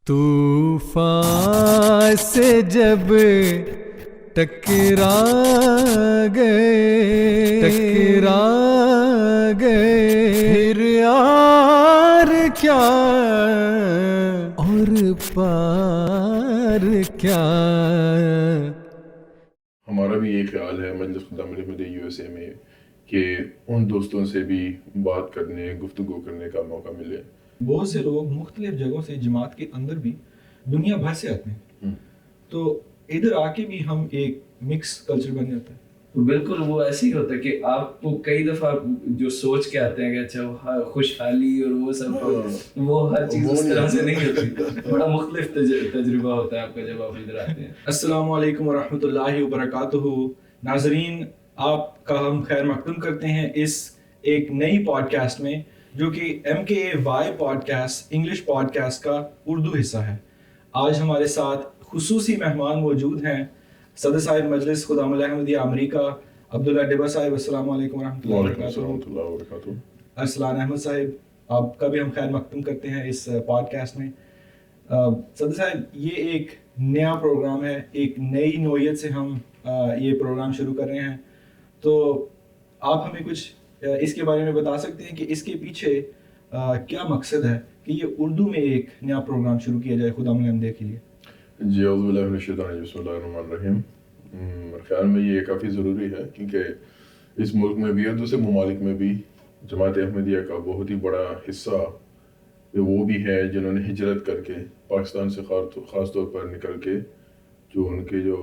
طوفان سے جب ٹکرا گئے پھر یار کیا اور پار کیا. ہمارا بھی یہ خیال ہے مجلس خدام احمد یو ایس اے میں کہ ان دوستوں سے بھی بات کرنے گفتگو کرنے کا موقع ملے. بہت سے لوگ مختلف جگہوں سے جماعت کے اندر بھی دنیا بھر سے آتے ہیں، تو ادھر آ کے بھی ہم ایک مکس کلچر بن جاتا ہے. تو بالکل وہ ایسے ہی ہوتا ہے کہ آپ کو کئی دفعہ جو سوچ کے آتے ہیں کہ اچھا خوشحالی اور وہ سب وہ ہر چیز اس طرح سے نہیں ہوتی. بڑا مختلف تجربہ ہوتا ہے آپ کا جب آپ ادھر آتے ہیں. السلام علیکم ورحمۃ اللہ وبرکاتہ. ناظرین، آپ کا ہم خیر مقدم کرتے ہیں اس ایک نئی پوڈ کاسٹ میں جو کہ MKAY podcast English podcast کا اردو حصہ ہے. آج ہمارے ساتھ خصوصی مہمان موجود ہیں صدر صاحب مجلس خدام احمدیہ امریکہ عبداللہ ڈبہ صاحب. السلام علیکم ورحمۃ اللہ وبرکاتہ. ارسلان احمد صاحب، آپ کا بھی ہم خیر مقدم کرتے ہیں اس پوڈ کاسٹ میں. صدر صاحب، یہ ایک نیا پروگرام ہے، ایک نئی نوعیت سے ہم یہ پروگرام شروع کر رہے ہیں، تو آپ ہمیں کچھ اس کے بارے میں بتا سکتے ہیں کہ اس کے پیچھے کیا مقصد ہے کہ یہ اردو میں ایک نیا پروگرام شروع کیا جائے خدام احمدیہ کے لیے؟ جی اعوذ باللہ من الشیطان الرجیم، بسم اللہ الرحمن الرحیم. میرے خیال میں یہ کافی ضروری ہے کیونکہ اس ملک میں بھی اور دوسرے ممالک میں بھی جماعت احمدیہ کا بہت ہی بڑا حصہ وہ بھی ہے جنہوں نے ہجرت کر کے پاکستان سے خاص طور پر نکل کے جو ان کے جو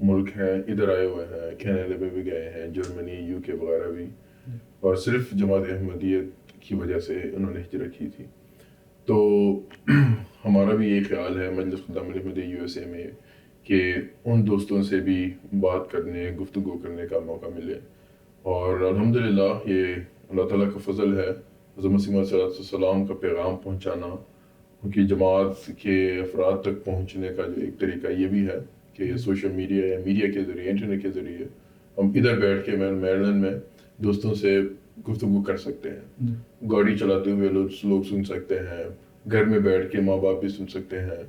ملک ہیں ادھر آئے ہوئے ہیں. کینیڈا میں بھی گئے ہیں، جرمنی، UK وغیرہ بھی، اور صرف جماعت احمدیہ کی وجہ سے انہوں نے ہجرت کی تھی. تو ہمارا بھی یہ خیال ہے مجلس خدام احمدیہ یو ایس اے میں کہ ان دوستوں سے بھی بات کرنے گفتگو کرنے کا موقع ملے. اور الحمدللہ یہ اللہ تعالیٰ کا فضل ہے، حضرت مسیح موعود صلی اللہ علیہ وسلم کا پیغام پہنچانا، ان کی جماعت کے افراد تک پہنچنے کا جو ایک طریقہ یہ بھی ہے کہ سوشل میڈیا یا میڈیا کے ذریعے، انٹرنیٹ کے ذریعے ہم ادھر بیٹھ کے میریلینڈ میں دوستوں سے گفتگو کر سکتے ہیں. گاڑی چلاتے ہوئے لوگ سن سکتے ہیں، گھر میں بیٹھ کے ماں باپ بھی سن سکتے ہیں،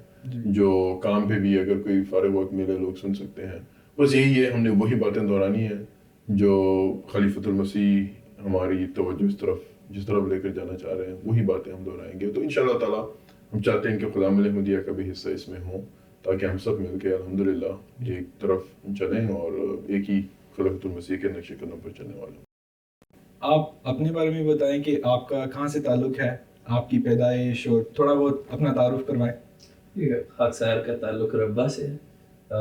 جو کام پہ بھی اگر کوئی فارغ وقت ملے لوگ سن سکتے ہیں. بس یہی ہے، ہم نے وہی باتیں دہرانی ہیں جو خلیفۃ المسیح ہماری توجہ جس طرف لے کر جانا چاہ رہے ہیں، وہی باتیں ہم دہرائیں گے. تو انشاءاللہ تعالیٰ ہم چاہتے ہیں کہ خدام احمدیہ کا بھی حصہ اس میں ہوں تاکہ ہم سب مل کے الحمدللہ ایک طرف چلیں اور ایک ہی خلیفۃ المسیح کے نقش قدم پر چلنے والے. آپ اپنے بارے میں بتائیں کہ آپ کا کہاں سے تعلق ہے، آپ کی پیدائش، اور تھوڑا بہت اپنا تعارف کروائیں. خاکسار کا تعلق ربا سے ہے.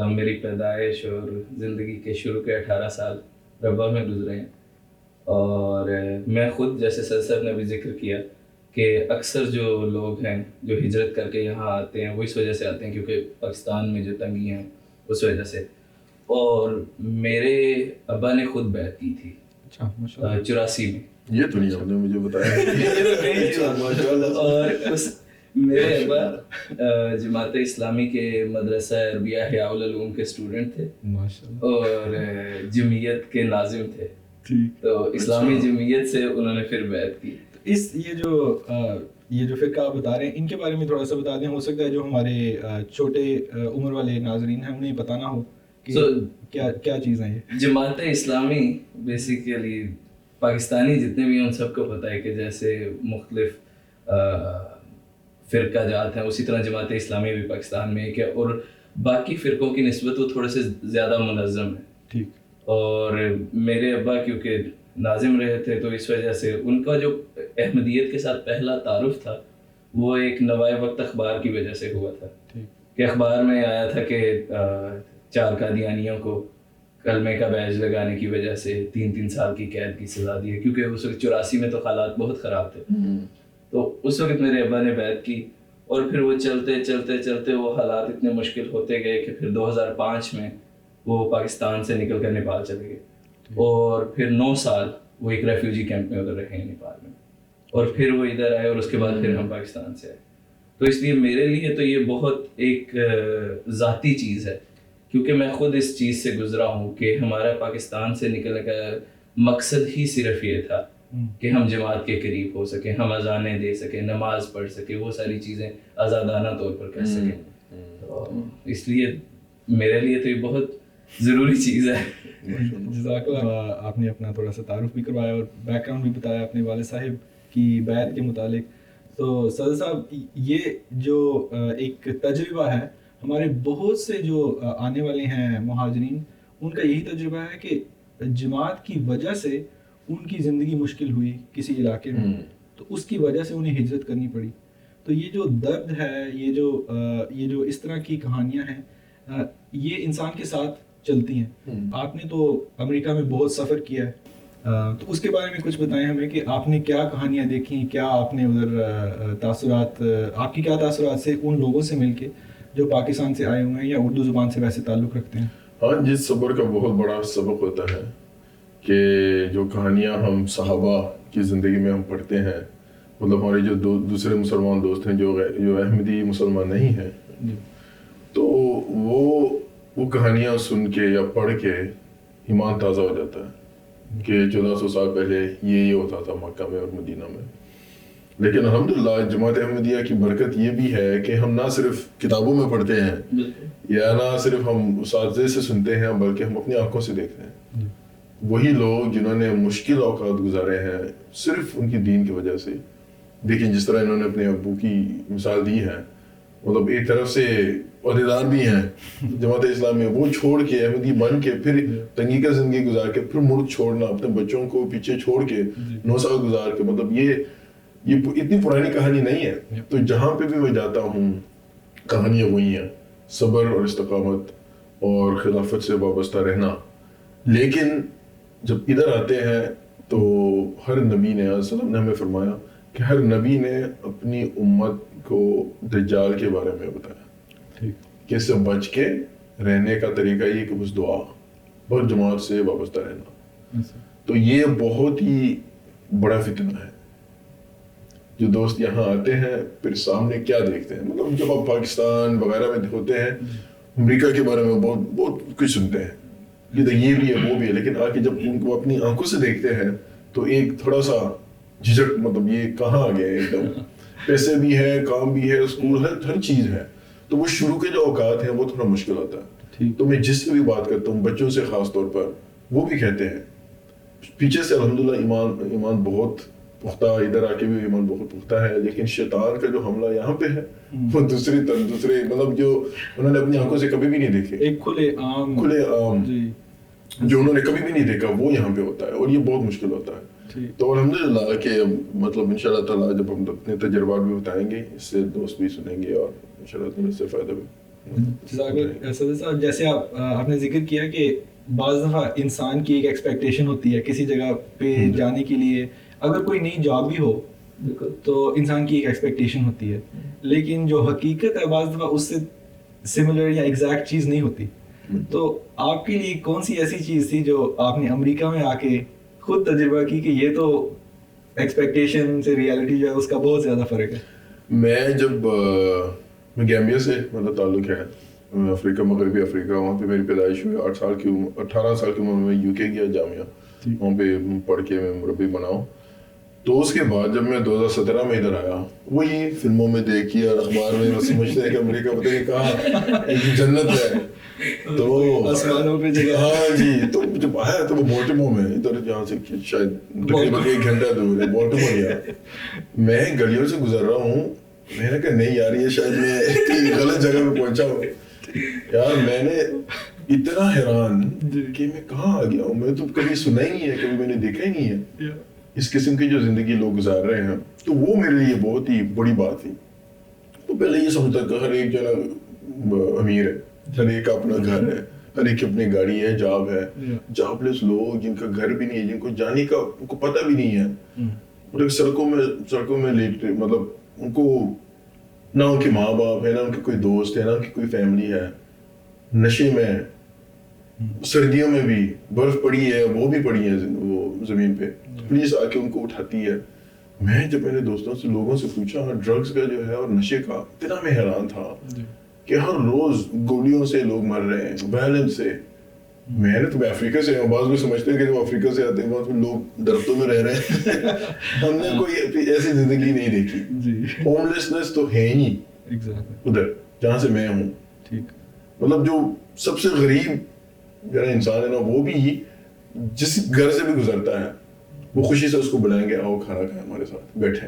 میری پیدائش اور زندگی کے شروع کے 18 سال ربا میں گزرے ہیں. اور میں خود جیسے سر صاحب نے بھی ذکر کیا کہ اکثر جو لوگ ہیں جو ہجرت کر کے یہاں آتے ہیں وہ اس وجہ سے آتے ہیں کیونکہ پاکستان میں جو تنگی ہیں اس وجہ سے. اور میرے ابا نے خود بیعت کی تھی 84 میں. یہ تو نہیں آپ نے مجھے بتایا. اور میرے ابا جماعت اسلامی کے مدرسہ عربیہ احیاء العلوم کے اسٹوڈنٹ تھے اور جمعیت کے ناظم تھے. تو اسلامی جمعیت سے انہوں نے پھر بیعت کی. یہ جو فرقہ آپ بتا رہے ہیں ان کے بارے میں تھوڑا سا بتا دیں. ہو سکتا ہے جو ہمارے چھوٹے عمر والے ناظرین ہیں انہیں پتہ نہ ہو کہ کیا چیز ہے یہ. جماعت اسلامی بیسیکلی پاکستانی جتنے بھی ہیں ان سب کو پتہ ہے کہ جیسے مختلف فرقہ جات ہیں اسی طرح جماعت اسلامی بھی پاکستان میں ایک ہے، اور باقی فرقوں کی نسبت وہ تھوڑے سے زیادہ منظم ہے. ٹھیک. اور میرے ابا کیونکہ ناظم رہے تھے تو اس وجہ سے ان کا جو احمدیت کے ساتھ پہلا تعارف تھا وہ ایک نوائے وقت اخبار کی وجہ سے ہوا تھا کہ اخبار میں آیا تھا کہ 4 قادیانیوں کو کلمے کا بیج لگانے کی وجہ سے 3 سال کی قید کی سزا دی ہے، کیونکہ اس وقت 84 میں تو حالات بہت خراب تھے. تو اس وقت میرے ابا نے بیعت کی اور پھر وہ چلتے چلتے چلتے وہ حالات اتنے مشکل ہوتے گئے کہ پھر 2005 میں وہ پاکستان سے نکل کر نیپال چلے گئے اور پھر 9 سال وہ ایک ریفیوجی کیمپ میں ادھر رہے ہیں نیپال میں، اور پھر وہ ادھر آئے اور اس کے بعد پھر ہم پاکستان سے آئے. تو اس لیے میرے لیے تو یہ بہت ایک ذاتی چیز ہے کیونکہ میں خود اس چیز سے گزرا ہوں کہ ہمارا پاکستان سے نکلنے کا مقصد ہی صرف یہ تھا کہ ہم جماعت کے قریب ہو سکیں, ہم اذانیں دے سکیں, نماز پڑھ سکیں, وہ ساری چیزیں آزادانہ طور پر کر سکیں. تو اس لیے میرے لیے تو یہ بہت ضروری چیز ہے. جزاک اللہ. آپ نے اپنا تھوڑا سا تعارف بھی کروایا اور بیک گراؤنڈ بھی بتایا اپنے والد صاحب کی بیعت کے متعلق. تو صدر صاحب, یہ جو ایک تجربہ ہے, ہمارے بہت سے جو آنے والے ہیں مہاجرین, ان کا یہی تجربہ ہے کہ جماعت کی وجہ سے ان کی زندگی مشکل ہوئی کسی علاقے میں, تو اس کی وجہ سے انہیں ہجرت کرنی پڑی. تو یہ جو درد ہے, یہ جو اس طرح کی کہانیاں ہیں, یہ انسان کے ساتھ چلتی ہیں. آپ نے تو امریکہ میں بہت سفر کیا ہے, تو اس کے بارے میں کچھ بتائیں ہمیں کہ آپ نے کیا کہانیاں دیکھیں, کیا آپ نے ادھر تاثرات, آپ کی کیا تاثرات سے ان لوگوں سے مل کے جو پاکستان سے آئے ہوئے ہیں یا اردو زبان سے ویسے تعلق رکھتے ہیں. ہاں جی, صبر کا بہت بڑا سبق ہوتا ہے کہ جو کہانیاں ہم صحابہ کی زندگی میں ہم پڑھتے ہیں, مطلب ہمارے جو دوسرے مسلمان دوست ہیں جو احمدی مسلمان نہیں ہیں, تو وہ کہانیاں سن کے یا پڑھ کے ایمان تازہ ہو جاتا ہے کہ 1400 سال پہلے یہ ہوتا تھا مکہ میں اور مدینہ میں. لیکن الحمدللہ جماعت احمدیہ کی برکت یہ بھی ہے کہ ہم نہ صرف کتابوں میں پڑھتے ہیں یا نہ صرف ہم اساتذے سے سنتے ہیں, بلکہ ہم اپنی آنکھوں سے دیکھتے ہیں. وہی لوگ جنہوں نے مشکل اوقات گزارے ہیں صرف ان کی دین کی وجہ سے. دیکھیں جس طرح انہوں نے اپنے ابو کی مثال دی ہے, مطلب ایک طرف سے عہدیدار بھی ہیں جماعت اسلام میں, وہ چھوڑ کے احمدی بن کے پھر تنگی کا زندگی گزار کے پھر ملک چھوڑنا, اپنے بچوں کو پیچھے چھوڑ کے 9 سال گزار کے, مطلب یہ اتنی پرانی کہانی نہیں ہے. تو جہاں پہ بھی میں جاتا ہوں کہانیاں وہی ہیں, صبر اور استقامت اور خلافت سے وابستہ رہنا. لیکن جب ادھر آتے ہیں تو ہر نبی نے علیہ السلام نے ہمیں فرمایا کہ ہر نبی نے اپنی امت کو دجال کے بارے میں بتایا کہ اس سے بچ کے رہنے کا طریقہ یہ کہ بس دعا اور جماعت سے وابستہ رہنا. تو یہ بہت ہی بڑا فتنہ ہے. جو دوست یہاں آتے ہیں پھر سامنے کیا دیکھتے ہیں, مطلب جب آپ پاکستان وغیرہ میں ہوتے ہیں امریکہ کے بارے میں بہت کچھ سنتے ہیں, یہ بھی ہے وہ بھی ہے, لیکن آ کے جب ان کو اپنی آنکھوں سے دیکھتے ہیں تو ایک تھوڑا سا جھجک, مطلب یہ کہاں آ گیا ہے, ایک دم پیسے بھی ہے, کام بھی ہے, اسکول ہے, ہر چیز ہے. تو وہ شروع کے جو اوقات ہیں وہ تھوڑا مشکل ہوتا ہے. تو میں جس سے بھی بات کرتا ہوں بچوں سے خاص طور پر, وہ بھی کہتے ہیں پیچھے سے الحمدللہ ایمان بہت پختہ, ادھر آ کے بھی ایمان بہت پختہ ہے, لیکن شیطان کا جو حملہ یہاں پہ ہے وہ دوسرے مطلب جو انہوں نے اپنی آنکھوں سے کبھی بھی نہیں دیکھے, ایک کھلے عام جو انہوں نے کبھی بھی نہیں دیکھا, وہ یہاں پہ ہوتا ہے اور یہ بہت مشکل ہوتا ہے. تو الحمدللہ کہ مطلب انشاءاللہ تعالیٰ جب ہم اپنے تجربات بھی بتائیں گے, اس سے دوست بھی سنیں گے اور انشاءاللہ تعالیٰ اس سے فائدہ بھی. جیسے آپ نے ذکر کیا کہ بعض دفعہ انسان کی ایک ایکسپیکٹیشن ہوتی ہے کسی جگہ پہ جانے کے لیے, اگر کوئی نئی جاب بھی ہو تو انسان کی ایک ایکسپیکٹیشن ہوتی ہے, لیکن جو حقیقت ہے بعض دفعہ اس سے سملر یا ایگزیکٹ چیز نہیں ہوتی. تو آپ کے لیے کون سی ایسی چیز تھی جو آپ نے امریکہ میں آ کے خود تجربہ کی کہ یہ تو ایکسپیکٹیشن سے ریالٹی جو ہے اس کا بہت زیادہ فرق ہے؟ میں گیمبیا سے مطلب تعلق ہے, افریقہ, مغربی افریقہ, وہاں پہ میری پیدائش ہوئی. 18 سال کی عمر میں یو کے گیا جامعہ, وہاں پہ پڑھ کے میں مربی بناؤں. تو اس کے بعد جب میں 2017 میں ادھر آیا, وہی فلموں میں دیکھی اور اخبار میں سمجھتے ہیں کہ امریکہ پتہ نہیں کہاں ایک جنت ہے, تو آسمانوں پہ جگہ. ہاں جی. تو جب آیا تو وہ بالٹیمور میں, ادھر جہاں سے شاید تقریباً 1 گھنٹہ دور ہے, بالٹیمور گیا. میں گلیوں سے گزر رہا ہوں, میں نے کہا نہیں یار یہ شاید میں غلط جگہ پہ پہنچا ہوں. یار میں نے اتنا حیران کہ میں کہاں آ گیا ہوں, میں تو کبھی سنا ہی نہیں ہے, کبھی میں نے دیکھا ہی نہیں ہے اس قسم کی جو زندگی لوگ گزار رہے ہیں. تو وہ میرے لیے بہت ہی بڑی بات تھی. تو پہلے یہ سمجھتا کہ ہر ایک جو ہے امیر ہے, ہر ایک کا اپنا گھر ہے, ہر ایک کی اپنی گاڑی ہے, جاب ہے. جاب لیس لوگ جن کا گھر بھی نہیں ہے, جن کو جانے کا ان کو پتہ بھی نہیں ہے, مطلب سڑکوں میں لیٹے, مطلب ان کو نہ ان کے ماں باپ ہے, نہ ان کے کوئی دوست ہے, نہ ان کی کوئی فیملی ہے, نشے میں, سردیوں میں بھی برف پڑی ہے, وہ بھی پڑی ہے وہ زمین پہ, پولیس آ کے ان کو اٹھاتی ہے. میں جب میں نے دوستوں سے لوگوں سے پوچھا ڈرگس کا جو ہے اور نشے کا, اتنا میں حیران تھا کہ ہر روز گولیوں سے لوگ مر رہے ہیں, وائلنس سے. محنت میں افریقہ سے بعض لوگ سمجھتے ہیں کہ جب افریقہ سے آتے ہیں وہاں پہ لوگ درختوں میں رہ رہے ہیں ہم نے کوئی ایسی زندگی نہیں دیکھی. ہوم لیسنس تو ہے ہی ادھر جہاں سے میں ہوں. مطلب جو سب سے غریب جو انسان ہے نا وہ بھی جس گھر سے بھی گزرتا ہے وہ خوشی سے اس کو بلائیں گے آؤ کھانا کھائیں ہمارے ساتھ بیٹھیں.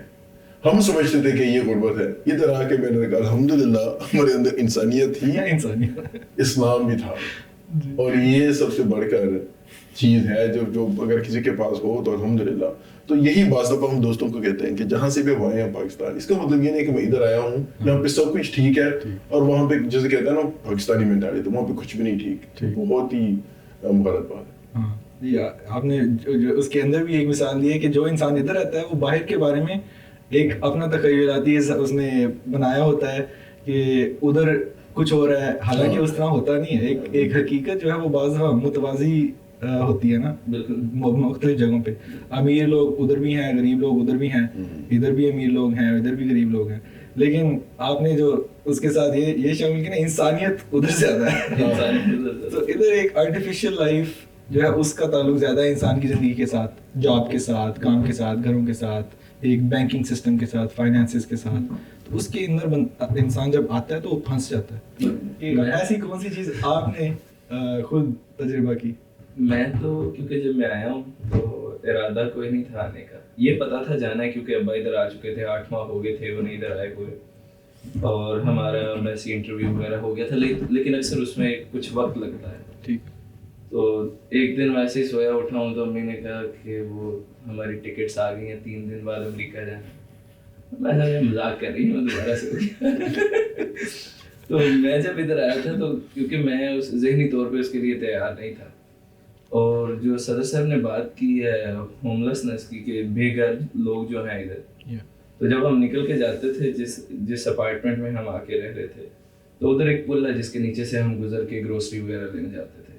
ہم سمجھتے تھے کہ یہ غربت ہے. ادھر آ کے میں نے کہا الحمدللہ ہمارے اندر انسانیت تھی, اسلام بھی تھا, اور یہ سب سے بڑھ کر چیز ہے جو اگر کسی کے پاس ہو تو الحمدللہ. تو یہی بعض دفعہ ہم دوستوں کو کہتے ہیں کہ جہاں سے بھی ہم آئے ہیں پاکستان, اس کا مطلب یہ نہیں کہ میں ادھر آیا ہوں یہاں پہ سب کچھ ٹھیک ہے اور وہاں پہ جیسے کہتے ہیں نا پاکستانی مینٹالٹی وہاں پہ کچھ بھی نہیں ٹھیک. بہت ہی غلط بات ہے. آپ نے اس کے اندر بھی ایک مثال دی ہے کہ جو انسان ادھر رہتا ہے وہ باہر کے بارے میں ایک اپنا تخیلاتی اس نے بنایا ہوتا ہے کہ ادھر کچھ ہو رہا ہے, حالانکہ اس طرح ہوتا نہیں ہے. ایک حقیقت جو ہے وہ بعض متوازی ہوتی ہے نا مختلف جگہوں پہ. امیر لوگ ادھر بھی ہیں, غریب لوگ ادھر بھی ہیں, ادھر بھی امیر لوگ ہیں, ادھر بھی غریب لوگ ہیں. لیکن آپ نے جو اس کے ساتھ یہ شامل کیا نا انسانیت ادھر زیادہ ہے. تو ادھر ایک آرٹیفیشیل لائف جو ہے اس کا تعلق زیادہ ہے انسان کی زندگی کے ساتھ, جاب کے ساتھ, کام کے ساتھ, گھروں کے ساتھ, ایک بینکنگ سسٹم کے ساتھ, فائنینسز کے ساتھ. تو اس کے اندر انسان جب آتا ہے تو وہ پھنس جاتا ہے. ایسی کون سی چیز آپ نے خود تجربہ کی؟ میں تو کیونکہ جب میں آیا ہوں تو ارادہ کوئی نہیں تھا آنے کا. یہ پتا تھا جانا ہے کیونکہ ابا ادھر آ چکے تھے, 8 ماہ ہو گئے تھے وہ نہیں ادھر آئے ہوئے, اور ہمارا ویسے انٹرویو وغیرہ ہو گیا تھا. لیکن اکثر اس میں کچھ وقت لگتا ہے. ٹھیک. تو ایک دن ویسے ہی سویا اٹھا ہوں تو امی نے کہا کہ وہ ہماری ٹکٹس آ گئی ہیں 3 دن بعد امریکہ جانا. میں نے مذاق کر رہی ہوں دوبارہ سے. تو میں جب ادھر آیا تھا تو کیونکہ میں اس ذہنی طور پہ اس کے لیے تیار نہیں تھا. اور جو صدر صاحب نے بات کی ہے ہوم لیسنس کی کہ بے گھر لوگ جو ہیں ادھر, تو جب ہم نکل کے جاتے تھے جس اپارٹمنٹ میں ہم آ کے رہ رہے تھے تو ادھر ایک پل ہے جس کے نیچے سے ہم گزر کے گروسری وغیرہ لینے جاتے تھے.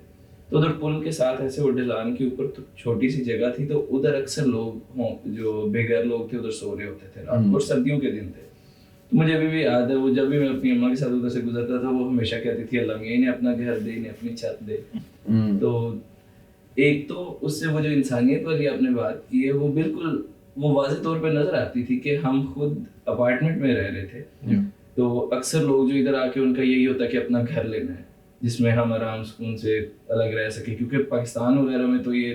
تو ادھر پل کے ساتھ ایسے وہ ڈھلان کے اوپر تو چھوٹی سی جگہ تھی, تو ادھر اکثر لوگ جو بے گھر لوگ تھے ادھر سو رہے ہوتے تھے رات کو, اور سردیوں کے دن تھے. تو مجھے ابھی بھی یاد ہے وہ جب بھی میں اپنی اماں کے ساتھ ادھر سے گزرتا تھا وہ ہمیشہ کہتی تھی اللہ میاں انہیں اپنا گھر دے, انہیں اپنی چھت دے. تو ایک تو اس سے وہ جو انسانیت والی آپ نے بات کی ہے وہ بالکل وہ واضح طور پہ نظر آتی تھی کہ ہم خود اپارٹمنٹ میں رہ رہے تھے. تو اکثر لوگ جو ادھر آ کے ان کا یہی ہوتا ہے کہ اپنا گھر لینا ہے جس میں ہم آرام سکون سے الگ رہ سکیں, کیونکہ پاکستان وغیرہ میں تو یہ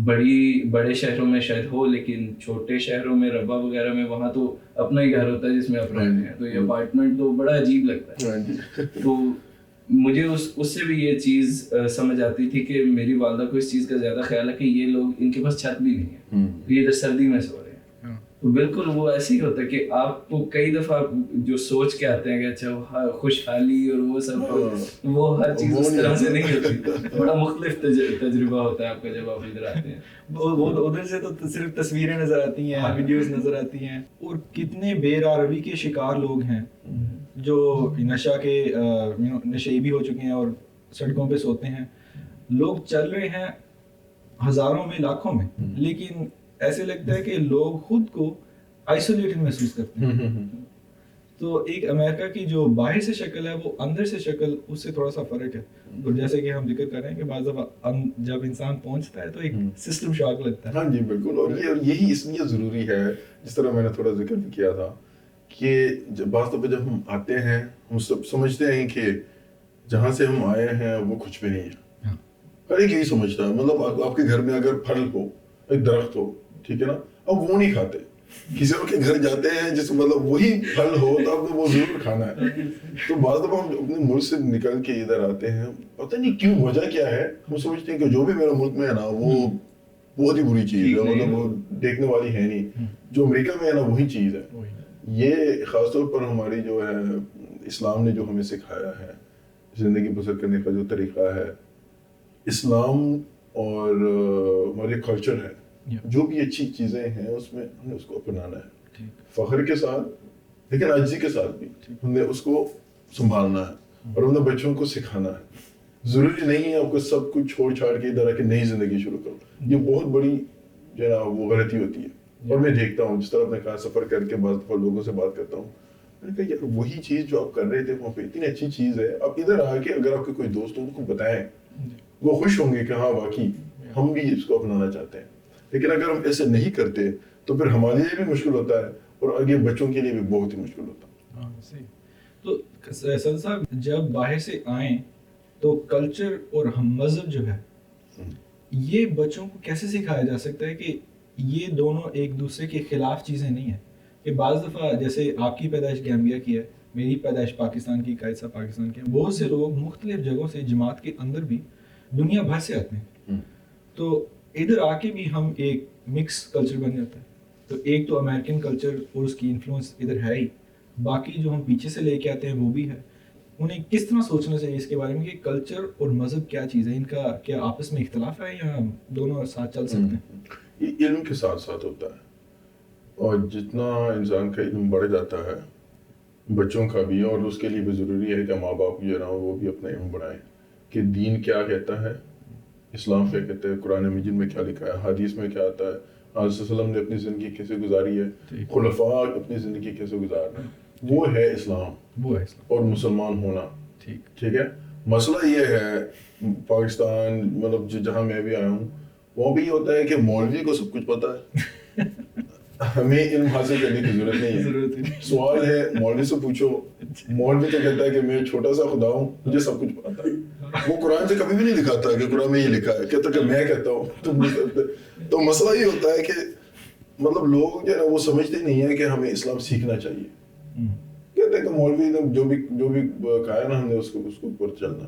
بڑے شہروں میں شاید ہو, لیکن چھوٹے شہروں میں ربا وغیرہ میں وہاں تو اپنا ہی گھر ہوتا ہے جس میں آپ رہتے ہیں. تو یہ اپارٹمنٹ تو بڑا عجیب لگتا ہے. تو مجھے اس سے بھی یہ چیز سمجھ آتی تھی کہ میری والدہ کو اس چیز کا زیادہ خیال ہے کہ یہ لوگ ان کے پاس چھت بھی نہیں ہے, یہ ادھر سردی میں سو رہے ہیں. تو بالکل وہ ایسے ہی ہوتا ہے کہ آپ کو کئی دفعہ جو سوچ کے آتے ہیں کہ اچھا خوشحالی اور وہ سب وہ ہر چیز اس طرح سے نہیں ہوتی. بڑا مختلف تجربہ ہوتا ہے آپ کا جب آپ ادھر آتے ہیں. ادھر سے تو صرف تصویریں نظر آتی ہیں, ویڈیوز نظر آتی ہیں, اور کتنے بے روی کے شکار لوگ ہیں جو نشہ کے نشے بھی ہو چکے ہیں اور سڑکوں پہ سوتے ہیں. لوگ چل رہے ہیں ہزاروں میں, لاکھوں میں, لیکن ایسے لگتا ہے کہ لوگ خود کو آئسولیٹڈ محسوس کرتے ہیں. تو ایک امریکہ کی جو باہر سے شکل ہے وہ اندر سے شکل اس سے تھوڑا سا فرق ہے. اور جیسے کہ ہم ذکر کر رہے ہیں کہ بعض دفعہ جب انسان پہنچتا ہے تو ایک سسٹم شاک لگتا ہے. ہاں جی بالکل. اور یہی اس لیے ضروری ہے, جس طرح میں نے تھوڑا ذکر بھی کیا تھا کہ بعض دفعہ جب ہم آتے ہیں ہم سب سمجھتے ہیں کہ جہاں سے ہم آئے ہیں وہ کچھ بھی نہیں ہے. ہر ایک یہی سمجھتا ہے. مطلب آپ کے گھر میں اگر پھل ہو, ایک درخت ہو, ٹھیک ہے نا, اب وہ نہیں کھاتے. کسی اور کے گھر جاتے ہیں جس مطلب وہی پھل ہو تو آپ نے وہ ضرور کھانا ہے. تو بعض دفعہ ہم اپنے ملک سے نکل کے ادھر آتے ہیں, پتہ نہیں کیوں, وجہ کیا ہے, ہم سمجھتے ہیں کہ جو بھی میرا ملک میں ہے نا وہ بہت ہی بری چیز ہے, مطلب وہ دیکھنے والی ہے نہیں. جو امریکہ میں ہے نا وہی چیز ہے. یہ خاص طور پر ہماری جو ہے اسلام نے جو ہمیں سکھایا ہے زندگی بسر کرنے کا جو طریقہ ہے, اسلام اور ہمارے کلچر ہے, جو بھی اچھی چیزیں ہیں اس میں ہم نے اس کو اپنانا ہے فخر کے ساتھ, لیکن عاجزی کے ساتھ بھی ہم نے اس کو سنبھالنا ہے اور ہم نے بچوں کو سکھانا ہے. ضروری نہیں ہے آپ کو سب کچھ چھوڑ چھاڑ کے ادھر آ کے نئی زندگی شروع کرو. یہ بہت بڑی جو ہے نا وہ غلطی ہوتی ہے. اور میں دیکھتا ہوں جس طرح آپ نے کہا سفر کر کے بعض دفعہ لوگوں سے بات کرتا ہوں, میں نے کہا یار وہی چیز جو آپ کر رہے تھے وہاں پہ اتنی اچھی چیز ہے, آپ ادھر آ کے اگر آپ کے کوئی دوست ہو ان کو بتائیں وہ خوش ہوں گے کہ ہاں واقعی ہم بھی اس کو اپنانا چاہتے ہیں. لیکن اگر ہم ایسے نہیں کرتے تو پھر ہمارے لیے بھی مشکل ہوتا ہے اور آگے بچوں کے لیے بھی بہت ہی مشکل ہوتا ہے. صحیح. تو صدر صاحب جب باہر سے آئیں تو کلچر اور ہم مذہب جو ہے یہ بچوں کو کیسے سکھایا جا سکتا ہے کہ یہ دونوں ایک دوسرے کے خلاف چیزیں نہیں ہیں؟ کہ بعض دفعہ جیسے آپ کی پیدائش گیمبیا کی ہے, میری پیدائش پاکستان کی, قائد صاحب پاکستان کے ہیں, بہت سے لوگ مختلف جگہوں سے جماعت کے اندر بھی دنیا بھر سے آتے ہیں, تو ادھر آ کے بھی ہم ایک مکس کلچر بن جاتا ہے. تو ایک تو امریکن کلچر اور اس کی انفلوئنس ادھر ہے ہی, باقی جو ہم پیچھے سے لے کے آتے ہیں وہ بھی ہے. انہیں کس طرح سوچنا چاہیے اس کے بارے میں کہ کلچر اور مذہب کیا چیز ہے, ان کا کیا آپس میں اختلاف ہے یا دونوں ساتھ چل سکتے ہیں؟ یہ علم کے ساتھ ساتھ ہوتا ہے, اور جتنا انسان کا علم بڑھ جاتا ہے بچوں کا بھی, اور اس کے لیے بھی ضروری ہے کہ ماں باپ جو ہے نا وہ بھی اپنا علم بڑھائیں کہ دین کیا کہتا ہے, اسلام کیا کہتا ہے, قرآن مجید میں کیا لکھا ہے, حدیث میں کیا آتا ہے, آپ صلی اللہ علیہ وسلم نے اپنی زندگی کیسے گزاری ہے, خلفاء اپنی زندگی کیسے گزار رہے ہیں, وہ ہے اسلام, وہ ہے اسلام اور مسلمان ہونا. ٹھیک ہے. مسئلہ یہ ہے پاکستان مطلب جہاں میں بھی آیا ہوں وہاں بھی یہ ہوتا ہے کہ مولوی کو سب کچھ پتہ ہے, ہمیں علم حاصل کرنے کی ضرورت نہیں ہے. سوال ہے مولوی سے پوچھو, مولوی تو کہتا ہے کہ میں چھوٹا سا خدا ہوں, مجھے سب کچھ پتا ہے. وہ قرآن سے کبھی بھی نہیں دکھاتا کہ قرآن میں یہ لکھا ہے, کہتا کہ میں کہتا ہوں تم نہیں کرتے. تو مسئلہ یہ ہوتا ہے کہ مطلب لوگ جو ہے نا وہ سمجھتے نہیں ہیں کہ ہمیں اسلام سیکھنا چاہیے. کہتے ہیں کہ مولوی جو بھی کہا ہے نا ہم نے اس کو اوپر چلنا.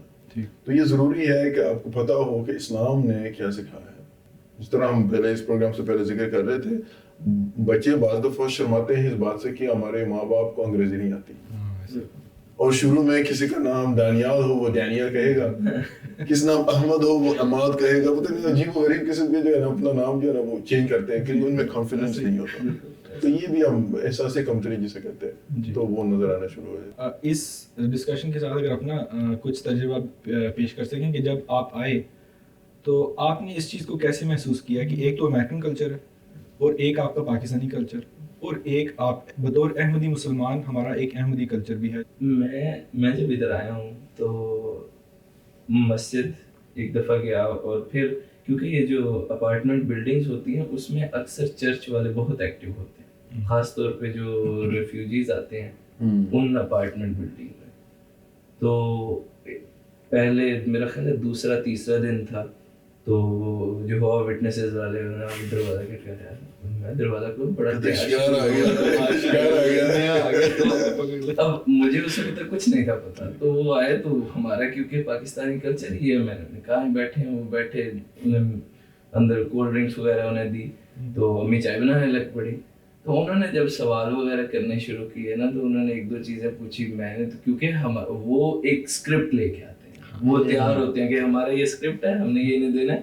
تو یہ ضروری ہے کہ آپ کو پتہ ہو کہ اسلام نے کیا سکھایا ہے. جس طرح ہم پہلے اس پروگرام سے پہلے ذکر کر رہے تھے, بچے بعض دفعہ شرماتے ہیں اس بات سے کہ ہمارے ماں باپ کو انگریزی نہیں آتی, اور شروع میں کسی کا نام دانیال ہو وہ دانیال کہے گا, کس نام احمد ہو وہ احمد کہے گا. پتہ نہیں عجیب و غریب قسم کے جو ہے نا اپنا نام جو ہے نا وہ چینج کرتے ہیں کیونکہ ان میں کانفیڈنس نہیں ہوتا. تو یہ بھی ہم احساس کمتری جسے کہتے ہیں, تو وہ نظر آنا شروع ہو جائے. اس ڈسکشن کے ساتھ اگر اپنا کچھ تجربہ پیش کر سکیں کہ جب آپ آئے تو آپ نے اس چیز کو کیسے محسوس کیا کہ ایک تو امریکن کلچر ہے اور ایک آپ کا پاکستانی کلچر, اور ایک آپ بطور احمدی مسلمان ہمارا ایک احمدی کلچر بھی ہے. میں جب ادھر آیا ہوں تو مسجد ایک دفعہ گیا, اور پھر کیونکہ یہ جو اپارٹمنٹ بلڈنگز ہوتی ہیں اس میں اکثر چرچ والے بہت ایکٹیو ہوتے ہیں, خاص طور پہ جو ریفیوجیز آتے ہیں ان اپارٹمنٹ بلڈنگ میں. تو پہلے میرا خیال ہے دوسرا تیسرا دن تھا, تو جو ہوا وٹنسز والے دروازہ کے کہہ رہا ہے, میں دروازہ کو بڑا اب مجھے اس وقت تک کچھ نہیں تھا پتا. تو وہ آئے تو ہمارا کیونکہ پاکستانی کلچر یہ ہے, میں نے کہا بیٹھے ہیں, وہ بیٹھے, انہیں اندر کولڈ ڈرنکس وغیرہ انہیں دی, تو امی چائے بنانے لگ پڑی. تو انہوں نے جب سوال وغیرہ کرنے شروع کیے نا تو انہوں نے ایک دو چیزیں پوچھی. میں نے تو کیونکہ وہ ایک اسکرپٹ لے کے آتے ہیں, وہ تیار ہوتے ہیں کہ ہمارا یہ اسکرپٹ ہے, ہم نے یہ نہیں دینا ہے.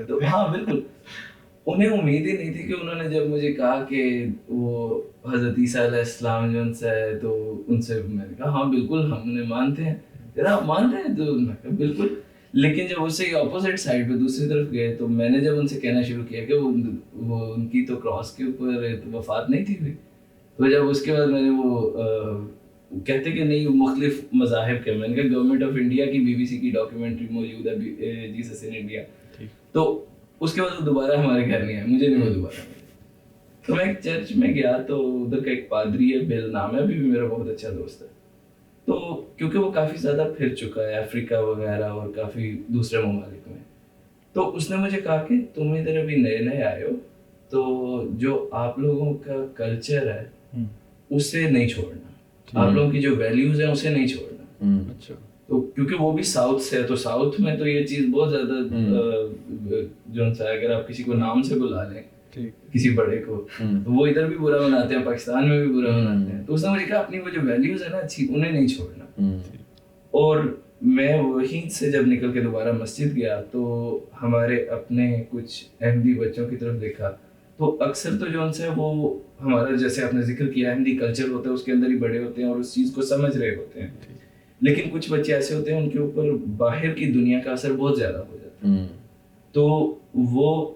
تو ہاں بالکل, انہیں امید ہی نہیں تھی کہ انہوں نے جب مجھے کہا کہ وہ حضرت عیسیٰ علیہ السلام جو ان سے ہے, تو ان سے میں نے کہا ہاں بالکل ہم نے مانتے ہیں. ذرا آپ مان رہے ہیں؟ تو میں کہا بالکل. لیکن جب اس سے اپوزٹ سائڈ پہ دوسری طرف گئے تو میں نے جب ان سے کہنا شروع کیا کہ وہ ان کی تو کراس کے اوپر وفات نہیں تھی ہوئی, تو جب اس کے بعد میں نے وہ کہتے کہ نہیں مختلف مذاہب کے, میں نے کہا گورنمنٹ آف انڈیا کی BBC کی ڈاکیومنٹری موجود ہے جیسس ان انڈیا, تو اس کے بعد وہ دوبارہ ہمارے گھر نہیں آئے, مجھے نہیں وہ دوبارہ ملے. تو میں ایک چرچ میں گیا تو ادھر کا ایک پادری ہے, بل نام ہے, ابھی بھی میرا بہت اچھا دوست ہے. تو کیونکہ وہ کافی زیادہ پھر چکا ہے افریقہ وغیرہ اور کافی دوسرے ممالک میں, تو اس نے مجھے کہا کہ تم ادھر ابھی نئے آئے ہو, تو جو آپ لوگوں کا کلچر ہے اسے نہیں چھوڑنا, آپ لوگوں کی جو ویلیوز ہیں اسے نہیں چھوڑنا. اچھا. تو کیونکہ وہ بھی ساؤتھ سے ہے, تو ساؤتھ میں تو یہ چیز بہت زیادہ جو ہے, اگر آپ کسی کو نام سے بلا لیں کسی بڑے کو, تو وہ ادھر بھی برا مناتے ہیں, پاکستان میں بھی برا مناتے ہیں. تو اس نے مجھے کہا اپنی وہ جو ویلیوز ہیں نا اچھی, انہیں نہیں چھوڑنا. اور میں وہیں سے جب نکل کے دوبارہ مسجد گیا تو ہمارے اپنے کچھ احمدی بچوں کی طرف دیکھا, تو اکثر تو جو ان سے وہ ہمارا جیسے آپ نے ذکر کیا احمدی کلچر ہوتا ہے اس کے اندر ہی بڑے ہوتے ہیں اور اس چیز کو سمجھ رہے ہوتے ہیں. لیکن کچھ بچے ایسے ہوتے ہیں ان کے اوپر باہر کی دنیا کا اثر بہت زیادہ ہو جاتا ہے. تو وہ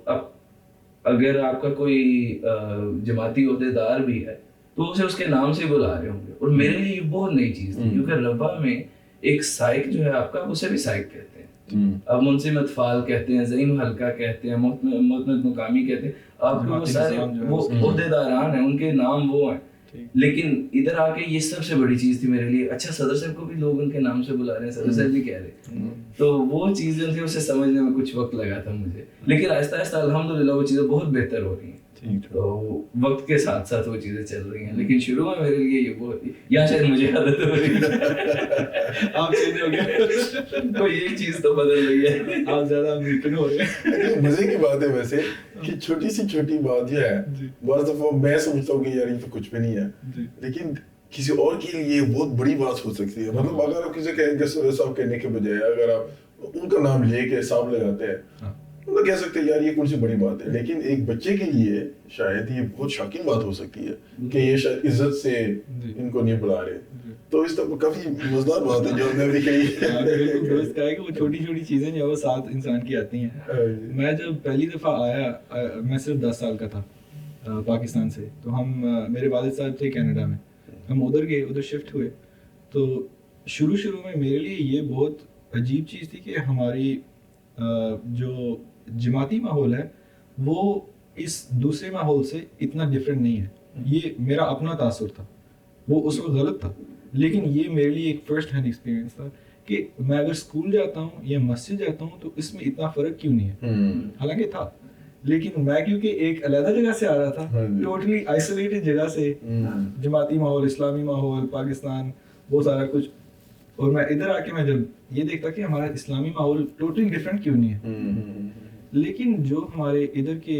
اگر آپ کا کوئی جماعتی عہدیدار بھی ہے تو اسے اس کے نام سے بلا رہے ہوں گے. اور میرے لیے یہ بہت نئی چیز تھی, کیونکہ ربا میں ایک سائق جو ہے آپ کا, اسے بھی سائق کہتے ہیں. اب منصم اطفال کہتے ہیں, زعیم حلقہ کہتے ہیں, معتمد مقامی کہتے ہیں, آپ کو وہ سارے وہ عہدیداران ہیں, ان کے نام وہ ہیں. لیکن ادھر آ کے یہ سب سے بڑی چیز تھی میرے لیے, اچھا صدر صاحب کو بھی لوگ ان کے نام سے بلا رہے ہیں, صدر صاحب بھی کہہ رہے ہیں, تو وہ چیزیں تھیں, اسے سمجھنے میں کچھ وقت لگا تھا مجھے, لیکن آہستہ آہستہ الحمدللہ وہ چیزیں بہت بہتر ہو رہی ہیں. تو وقت کے ساتھ ساتھ وہ چیزیں چل رہی ہیں, لیکن شروع میں میرے لیے یہ بہت ہی, یا شاید مجھے عادت ہو رہی ہے, آپ چینج ہو گئے, تو یہ چیز تو بدل رہی ہے, آپ زیادہ امریکن ہو رہے ہیں. مزے کی بات ہے ویسے کہ چھوٹی سی چھوٹی بات جو ہے, بعض دفعہ میں سمجھتا ہوں کہ یار یہ تو کچھ بھی نہیں ہے, لیکن کسی اور کے لیے بہت بڑی بات ہو سکتی ہے. مطلب اگر آپ کسی کہیں گے صدر صاحب کہنے کے بجائے اگر آپ ان کا نام لے کے حساب لگاتے ہیں تو کہہ سکتے ہیں یار یہ کون سی بڑی بات ہے, لیکن ایک بچے کے لیے شاید یہ بہت شاکنگ بات ہو سکتی ہے کہ یہ شاید عزت سے ان کو نہیں بلا رہے. تو اس طرح کافی مزدار بات ہے جو ہم نے بھی کہی. بالکل درست کہا ہے کہ وہ چھوٹی چھوٹی چیزیں جو وہ ساتھ انسان کی آتی ہیں. میں جب پہلی دفعہ آیا, میں صرف 10 سال کا تھا پاکستان سے, تو ہم میرے والد صاحب تھے کینیڈا میں, ہم ادھر گئے, ادھر شفٹ ہوئے. تو شروع میں میرے لیے یہ بہت عجیب چیز تھی کہ ہماری جو جماعتی ماحول ہے وہ اس دوسرے ماحول سے اتنا ڈفرینٹ نہیں ہے. یہ میرا اپنا تاثر تھا, وہ اس وقت غلط تھا, لیکن یہ میرے لیے ایک فرسٹ ہینڈ ایکسپیرینس تھا کہ میں اگر اسکول جاتا ہوں یا مسجد جاتا ہوں تو اس میں اتنا فرق کیوں نہیں ہے. حالانکہ تھا, لیکن میں کیونکہ ایک علیحدہ جگہ سے آ رہا تھا, ٹوٹلی آئسولیٹڈ جگہ سے, جماعتی ماحول, اسلامی ماحول, پاکستان, وہ سارا کچھ, اور میں ادھر آ کے میں جب یہ دیکھتا کہ ہمارا اسلامی ماحول ٹوٹلی ڈفرینٹ کیوں نہیں ہے. لیکن جو ہمارے ادھر کے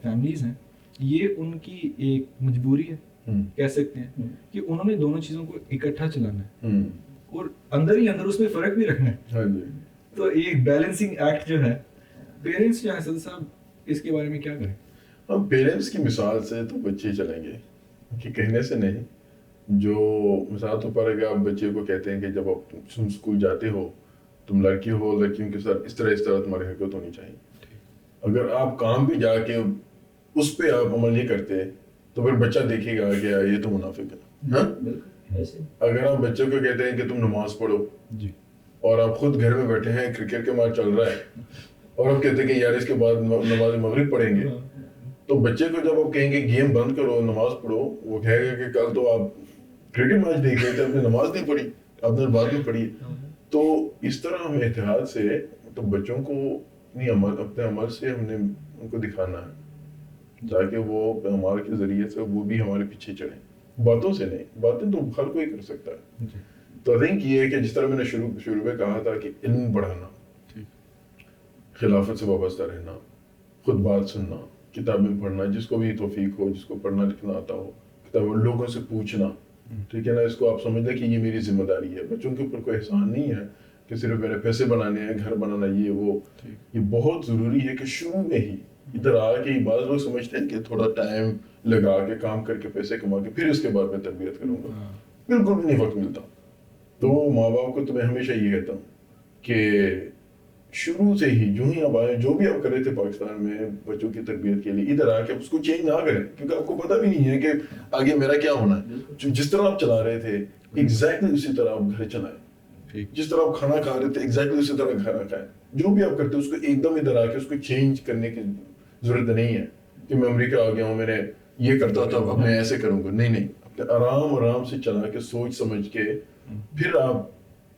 فیملیز ہیں, یہ ان کی ایک مجبوری ہے کہہ سکتے ہیں کہ انہوں نے دونوں چیزوں کو اکٹھا چلانا ہے اور اندر ہی اندر اس میں فرق بھی رکھنا ہے. تو ایک بیلنسنگ ایکٹ جو ہے, پیرنٹس جو ہے صدر صاحب اس کے بارے میں کیا کریں؟ ہم پیرنٹس کی مثال سے تو بچے چلیں گے کہ کہنے سے نہیں. جو مثال تو پر آپ بچے کو کہتے ہیں کہ جب آپ تم اسکول جاتے ہو, تم لڑکی ہو, لڑکیوں کے ساتھ اس طرح تمہاری حرکت ہونی چاہیے. اگر آپ کام بھی جا کے اس پہ آپ عمل نہیں کرتے تو پھر بچہ دیکھے گا کہ یہ تو منافق ہے. اگر آپ بچوں کو کہتے ہیں کہ تم نماز پڑھو اور آپ خود گھر میں بیٹھے ہیں, کرکٹ کا میچ چل رہا ہے, اور آپ کہتے ہیں کہ یار اس کے بعد نماز مغرب پڑھیں گے, تو بچے کو جب آپ کہیں گے گیم بند کرو, نماز پڑھو, وہ کہے گا کہ کل تو آپ کرکٹ میچ دیکھ رہے تھے, آپ نے نماز نہیں پڑھی, آپ نے بعد میں پڑھی. تو اس طرح ہم اتحاد سے تو بچوں کو اپنے عمل سے ہم نے ان کو دکھانا ہے تاکہ وہ اعمال کے ذریعے سے وہ بھی ہمارے پیچھے چڑھیں, باتوں سے نہیں. باتیں تو ہر کوئی کر سکتا ہے. تو I think یہ ہے کہ جس طرح میں نے شروع میں کہا تھا کہ علم بڑھانا, خلافت سے وابستہ رہنا, خود بات سننا, کتابیں پڑھنا, جس کو بھی توفیق ہو, جس کو پڑھنا لکھنا آتا ہو, کتابیں لوگوں سے پوچھنا, ٹھیک ہے نا. اس کو آپ سمجھ لیں کہ یہ میری ذمہ داری ہے. بچوں کے اوپر کوئی احسان نہیں ہے کہ صرف میرے پیسے بنانے ہیں, گھر بنانا, یہ وہ. یہ بہت ضروری ہے کہ شروع میں ہی ادھر آ کے, بعض لوگ سمجھتے ہیں کہ تھوڑا ٹائم لگا کے کام کر کے پیسے کما کے پھر اس کے بعد میں تربیت کروں گا. بالکل بھی نہیں وقت ملتا. تو ماں باپ کو تو میں ہمیشہ یہ کہتا ہوں کہ شروع سے ہی جو ہی آپ آئے, جو بھی آپ کر رہے تھے پاکستان میں بچوں کی تربیت کے لیے, ادھر آ کے اس کو چینج نہ کریں, کیونکہ آپ کو پتہ بھی نہیں ہے کہ آگے میرا کیا ہونا ہے. جس طرح آپ چلا رہے تھے ایگزیکٹلی اسی طرح آپ گھر چلائیں. جس طرح آپ کھانا کھا رہے تھے ایگزیکٹلی اسی طرح کھانا کھائیں. جو بھی آپ کرتے ہیں اس کو ایک دم ادھر آ کے اس کو چینج کرنے کی ضرورت نہیں ہے کہ میں امریکہ آ گیا ہوں, میں نے یہ کرتا تھا اب میں ایسے کروں گا. نہیں, اپنے آرام سے چلا کے سوچ سمجھ کے پھر آپ,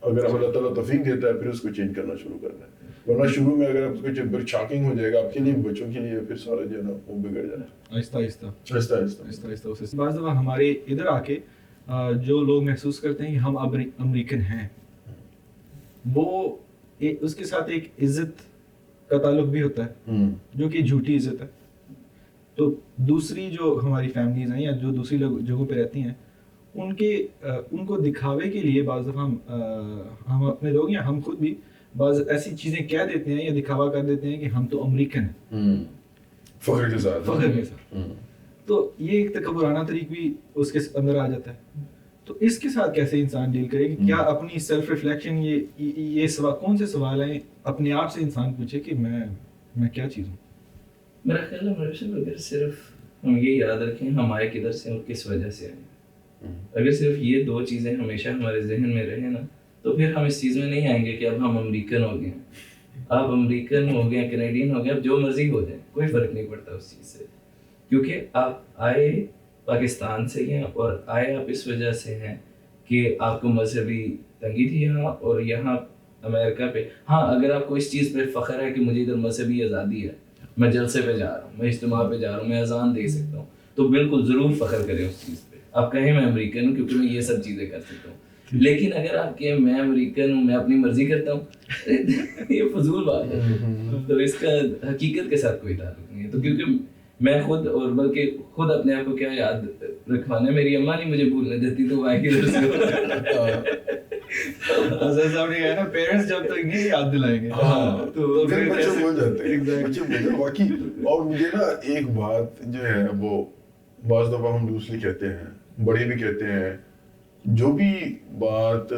اگر اللہ تعالیٰ توفیق دیتا ہے, پھر اس کو چینج کرنا شروع کرنا ہے. ورنہ شروع میں اگر آپ کو شاکنگ ہو جائے گا آپ کے لیے, بچوں کے لیے, پھر سارا جو ہے نا وہ بگڑ جائے. آہستہ. بعض دفعہ ہمارے ادھر آ کے جو لوگ محسوس کرتے ہیں کہ ہم امریکن ہیں, وہ اس کے ساتھ ایک عزت کا تعلق بھی ہوتا ہے جو کہ جھوٹی عزت ہے. تو دوسری جو ہماری فیملیز ہیں یا جو دوسری جگہوں پہ رہتی ہیں, ان کو دکھاوے کے لیے بعض دفعہ ہم اپنے لوگ یا ہم خود بھی بعض ایسی چیزیں کہہ دیتے ہیں یا دکھاوا کر دیتے ہیں کہ ہم تو امریکن ہیں, فخر کے ساتھ. تو یہ ایک تکبرانہ طریق بھی اس کے اندر آ جاتا ہے. تو اس کے ساتھ کیسے انسان ڈیل کرے کہ کیا اپنی سیلف ریفلیکشن, یہ کون سے سوال ہیں اپنے آپ سے انسان پوچھے کہ میں کیا چیز ہوں. میرا خیال ہے میرے سے اگر صرف ہم یہ یاد رکھیں ہم آئے کدھر سے اور کس وجہ سے آئے, اگر صرف یہ 2 چیزیں ہمیشہ ہمارے ذہن میں رہیں نا, تو پھر ہم اس چیز میں نہیں آئیں گے کہ اب ہم امریکن ہو گئے ہیں. آپ امریکن ہو گئے, کینیڈین ہو گئے, اب جو مرضی ہو جائیں, کوئی فرق نہیں پڑتا اس چیز سے, کیونکہ آپ آئے پاکستان سے ہیں اور آئے آپ اس وجہ سے ہیں کہ آپ کو مذہبی تنگی تھی یہاں, اور یہاں امریکہ پہ ہاں اگر آپ کو اس چیز پہ فخر ہے کہ مجھے ادھر مذہبی آزادی ہے, میں جلسے پہ جا رہا ہوں, میں اجتماع پہ جا رہا ہوں, میں اذان دے سکتا ہوں, تو بالکل ضرور فخر کریں اس چیز پہ. آپ کہیں میں امریکن ہوں کیونکہ میں یہ سب چیزیں کر سکتا ہوں. لیکن اگر آپ کہیں میں امریکن ہوں, میں اپنی مرضی کرتا ہوں, یہ فضول بات ہے. تو اس کا حقیقت کے ساتھ کوئی تعلق نہیں ہے. تو کیونکہ میں خود, اور بلکہ خود اپنے آپ کو کیا یاد رکھوانا, میری اماں نہیں مجھے بھولنے دیتی, تو وہاں کی حضرت صاحب نے کہا نا, پیرنٹس جب تک نہیں یاد دلائیں گے تو پھر بچے بھول جاتے ہیں, بچے بھول جاتے واقعی. اور مجھے نا ایک بات جو ہے وہ بعض دفعہ ہم لوسلی کہتے ہیں, بڑے بھی کہتے ہیں, جو بھی بات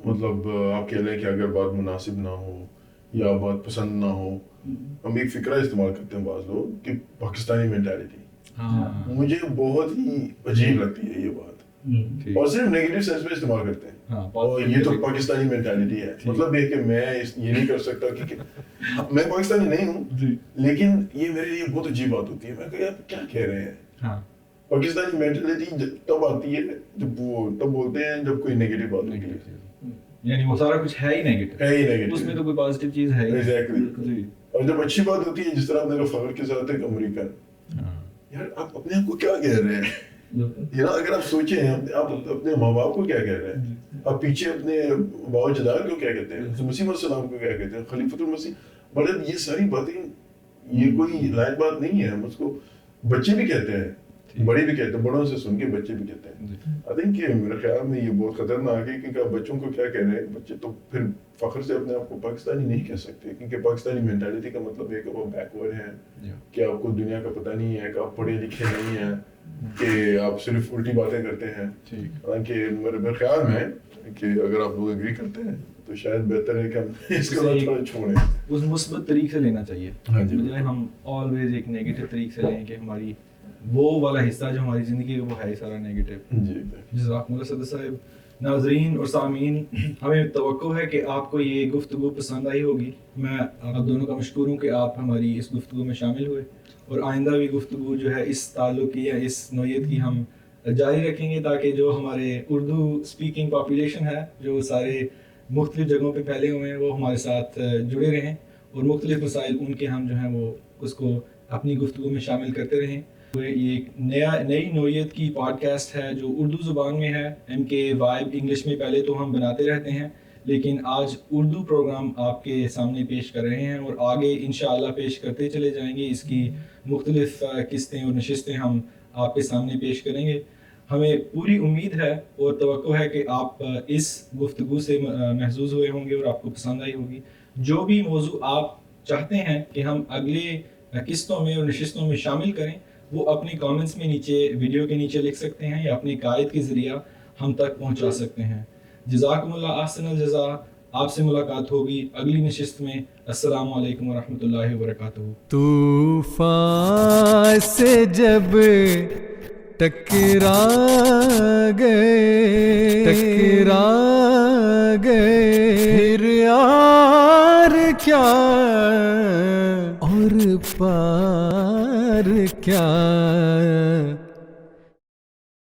مطلب آپ کہہ لیں کہ اگر بات مناسب نہ ہو یا بات پسند نہ ہو, ہم ایک فکرہ استعمال کرتے ہیں بعض لوگ کہ پاکستانی مینٹیلٹی. مجھے بہت ہی عجیب لگتی ہے یہ بات, اور صرف نیگیٹو سینس میں استعمال کرتے ہیں, اور یہ تو پاکستانی مینٹیلٹی ہے. مطلب یہ کہ میں یہ نہیں کر سکتا کہ میں پاکستانی نہیں ہوں, لیکن یہ میرے لیے بہت عجیب بات ہوتی ہے. میں کہا یار کیا کہہ رہے ہیں, پاکستانی مینٹیلٹی تب آتی ہے جب وہ تب بولتے ہیں جب کوئی نیگیٹو بات ہوتی ہے, یعنی وہ سارا کچھ ہے ہی نیگیٹو, اس میں تو کوئی پازیٹیو چیز ہے. ایگزیکٹلی. اور جب اچھی بات ہوتی ہے, جس طرح آپ نے فخر کے ساتھ ایک امریکن, یار آپ اپنے آپ کو کیا کہہ رہے ہیں, یہ نا اگر آپ سوچیں آپ اپنے ماں باپ کو کیا کہہ رہے ہیں, آپ پیچھے اپنے باؤ جداد کو کیا کہتے ہیں, مسیح علیہ السلام کو کیا کہتے ہیں, خلیفۃ المسیح. مطلب یہ ساری باتیں یہ کوئی لائق بات نہیں ہے. ہم اس کو بچے بھی کہتے ہیں, بڑے بھی کہتے ہیں, بڑوں سے سن کے بچے بھی کہتے ہیں. آئی تھنک کہ میرے خیال میں یہ بہت خطرناک ہے, کیونکہ آپ بچوں کو کیا کہہ رہے ہیں, بچے تو پھر فخر سے اپنے آپ کو پاکستانی نہیں کہہ سکتے, کیونکہ پاکستانی مینٹیلٹی کا مطلب ہے کہ وہ بیکورڈ ہیں, کہ آپ کو دنیا کا پتہ نہیں ہے, کہ آپ پڑھے لکھے نہیں ہیں, کہ آپ صرف الٹی باتیں کرتے ہیں. حالانکہ میرے خیال میں کہ اگر آپ لوگ اگری کرتے ہیں تو شاید بہتر ہے کہ ہم اس کو تھوڑا چھوڑیں, اس مثبت طریقے سے لینا چاہیے, بجائے ہم آلویز ایک نیگیٹو طریقے سے لیں کہ ہماری وہ والا حصہ جو ہماری زندگی کا وہ ہے سارا نیگیٹو. جزاکم اللہ صدر صاحب. ناظرین اور سامعین, ہمیں توقع ہے کہ آپ کو یہ گفتگو پسند آئی ہوگی. میں آپ دونوں کا مشکور ہوں کہ آپ ہماری اس گفتگو میں شامل ہوئے, اور آئندہ بھی گفتگو جو ہے اس تعلق کی یا اس نوعیت کی ہم جاری رکھیں گے, تاکہ جو ہمارے اردو اسپیکنگ پاپولیشن ہے, جو سارے مختلف جگہوں پہ پھیلے ہوئے ہیں, وہ ہمارے ساتھ جڑے رہیں, اور مختلف مسائل ان کے ہم جو ہیں وہ اس کو اپنی گفتگو میں شامل کرتے رہیں. یہ ایک نئی نوعیت کی پوڈ کاسٹ ہے جو اردو زبان میں ہے. MK وائب انگلش میں پہلے تو ہم بناتے رہتے ہیں, لیکن آج اردو پروگرام آپ کے سامنے پیش کر رہے ہیں, اور آگے انشاءاللہ پیش کرتے چلے جائیں گے. اس کی مختلف قسطیں اور نشستیں ہم آپ کے سامنے پیش کریں گے. ہمیں پوری امید ہے اور توقع ہے کہ آپ اس گفتگو سے محظوظ ہوئے ہوں گے اور آپ کو پسند آئی ہوگی. جو بھی موضوع آپ چاہتے ہیں کہ ہم اگلے قسطوں میں اور نشستوں میں شامل کریں, وہ اپنے کامنٹس میں نیچے ویڈیو کے نیچے لکھ سکتے ہیں, یا اپنی قائد کے ذریعہ ہم تک پہنچا سکتے ہیں. جزاکم اللہ احسن الجزا. آپ سے ملاقات ہوگی اگلی نشست میں. السلام علیکم ورحمۃ اللہ وبرکاتہ. طوفان سے جب ٹکرا گئے پھر یار کیا اور پار کیا.